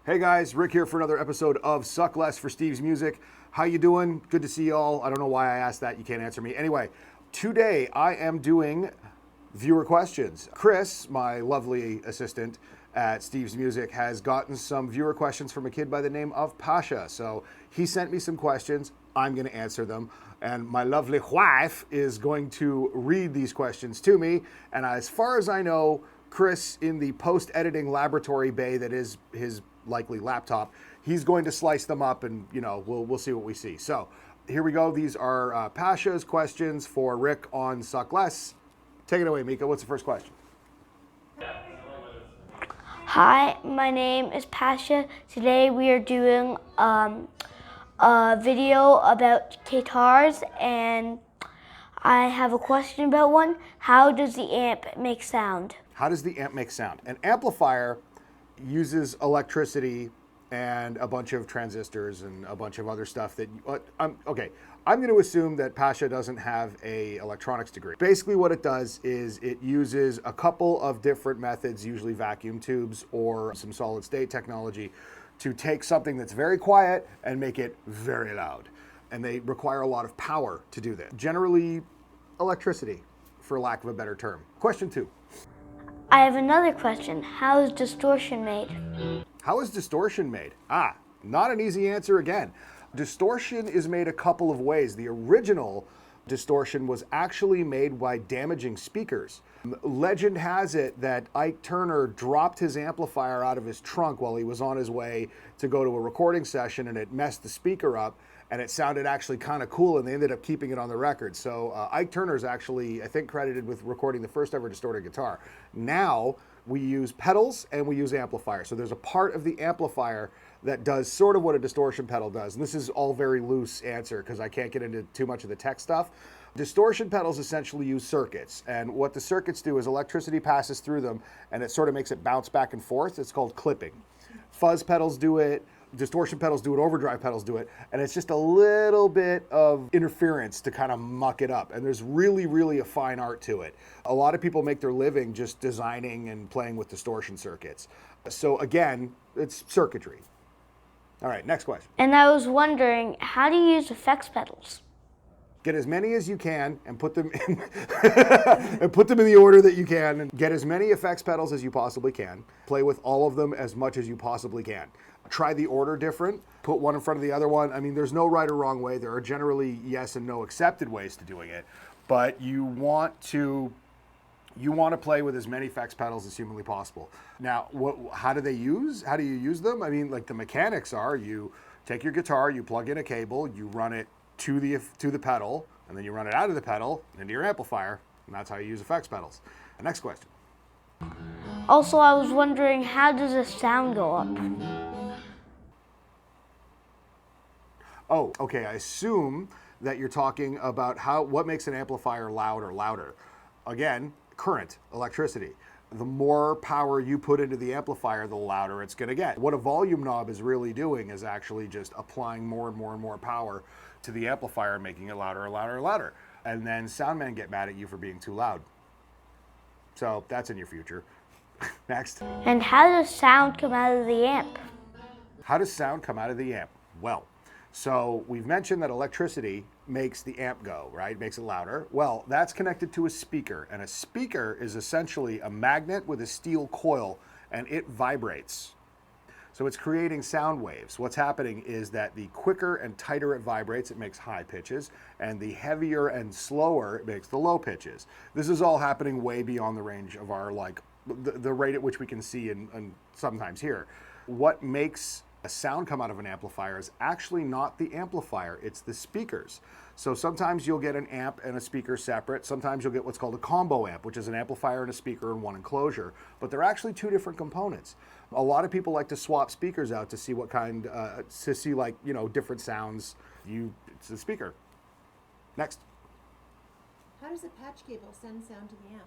Hey guys, Rick here for another episode of Suck Less for Steve's Music. How you doing? Good to see y'all. I don't know why I asked that. You can't answer me. Anyway, today I am doing viewer questions. Chris, my lovely assistant at Steve's Music, has gotten some viewer questions from a kid by the name of Pasha. So he sent me some questions. I'm going to answer them. And my lovely wife is going to read these questions to me. And as far as I know, Chris, in the post-editing laboratory bay that is his likely laptop, he's going to slice them up and, you know, we'll see what we see. So here we go. These are Pasha's questions for Rick on Suck Less. Take it away, Mika. What's the first question? Hi, my name is Pasha. Today we are doing a video about guitars, and I have a question about one. How does the amp make sound? How does the amp make sound? An amplifier uses electricity and a bunch of transistors and a bunch of other stuff that, I'm going to assume that Pasha doesn't have a electronics degree. Basically what it does is it uses a couple of different methods, usually vacuum tubes or some solid state technology, to take something that's very quiet and make it very loud. And they require a lot of power to do that. Generally, electricity, for lack of a better term. Question 2. I have another question. How is distortion made? How is distortion made? Not an easy answer again. Distortion is made a couple of ways. The original distortion was actually made by damaging speakers. Legend has it that Ike Turner dropped his amplifier out of his trunk while he was on his way to go to a recording session, and it messed the speaker up, and it sounded actually kind of cool, and they ended up keeping it on the record. So Ike Turner's actually, I think, credited with recording the first ever distorted guitar. Now we use pedals and we use amplifiers. So there's a part of the amplifier that does sort of what a distortion pedal does. And this is all very loose answer because I can't get into too much of the tech stuff. Distortion pedals essentially use circuits, and what the circuits do is electricity passes through them and it sort of makes it bounce back and forth. It's called clipping. Fuzz pedals do it, distortion pedals do it, overdrive pedals do it, and it's just a little bit of interference to kind of muck it up. And there's really, really a fine art to it. A lot of people make their living just designing and playing with distortion circuits. So again, it's circuitry. All right, next question. And I was wondering, how do you use effects pedals? Get as many as you can and put them in and put them in the order that you can, and get as many effects pedals as you possibly can. Play with all of them as much as you possibly can. Try the order different, put one in front of the other one. I mean, there's no right or wrong way. There are generally yes and no accepted ways to doing it, but you want to play with as many effects pedals as humanly possible. Now, how do you use them? I mean, like the mechanics are, you take your guitar, you plug in a cable, you run it to the pedal, and then you run it out of the pedal into your amplifier, and that's how you use effects pedals. The next question. Also, I was wondering, how does the sound go up? Oh, okay, I assume that you're talking about what makes an amplifier loud or louder. Again, current, electricity. The more power you put into the amplifier, the louder it's going to get. What a volume knob is really doing is actually just applying more and more and more power to the amplifier, making it louder and louder and louder. And then sound men get mad at you for being too loud. So that's in your future. Next. And how does sound come out of the amp? How does sound come out of the amp? Well, so we've mentioned that electricity makes the amp go, right? Makes it louder. Well, that's connected to a speaker, and a speaker is essentially a magnet with a steel coil, and it vibrates. So it's creating sound waves. What's happening is that the quicker and tighter it vibrates, it makes high pitches, and the heavier and slower it makes the low pitches. This is all happening way beyond the range of our, like, the rate at which we can see and sometimes hear. What makes a sound come out of an amplifier is actually not the amplifier, it's the speakers. So sometimes you'll get an amp and a speaker separate. Sometimes you'll get what's called a combo amp, which is an amplifier and a speaker in one enclosure. But they're actually two different components. A lot of people like to swap speakers out to see what kind, to see, like, you know, different sounds. It's the speaker. Next. How does a patch cable send sound to the amp?